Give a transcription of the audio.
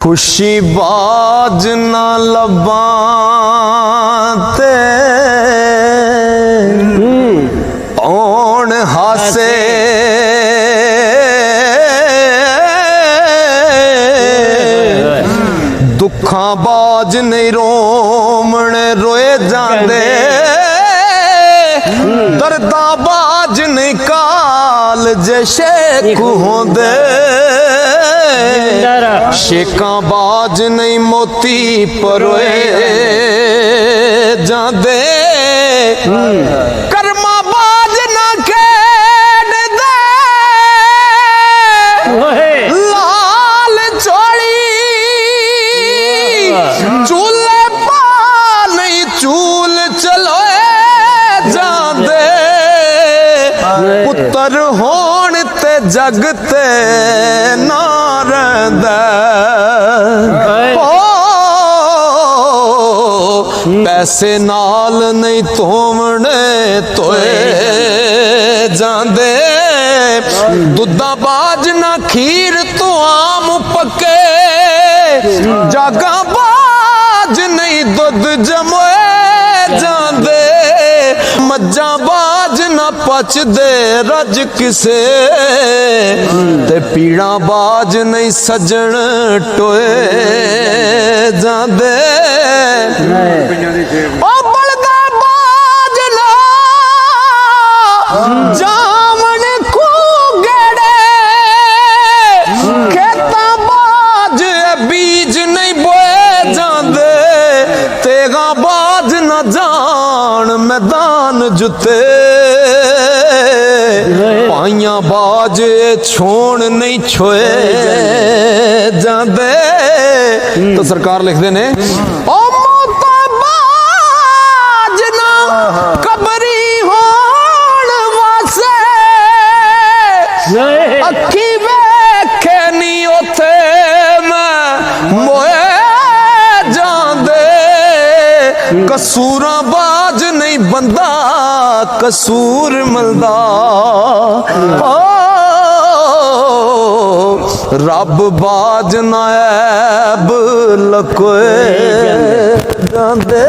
खुशी बाज ना लबां ते औण हासे दुखां बाज नहीं रोमण रोए जांदे दर्दां बाज नहीं काल जे शेक होंदे शेकां बाज नहीं मोती परोए जांदे कर्मा बाज ना खेड दे लाल चोली चूल्हे पा नहीं चूल चलोए जांदे पुत्तर होण ते जग ते ना पैसे नाल नहीं तोमने तोए जांदे दुधा बाज ना खीर तो आम पके जागा बाज नहीं दुध जमोए जांदे मज्जा बाज ना पचदे रज किसे ते पीड़ा बाज नहीं सजन टोए जांदे ओ बलदा बाज ना जामन को गेड़े खेता बाज बीज नहीं बोए जांदे तेगा बाज ना जान मैदान जुते पाइया बाज छोड़ नहीं छोए जांदे तो सरकार लिखते ने ओ मोता बाज ना कबरी होण वासे अखी वेखे नहीं उथे मैं मोए जांदे कसूरा बाज नहीं बंदा कसूर मलदा रब बाज नायब लकोए जांदे।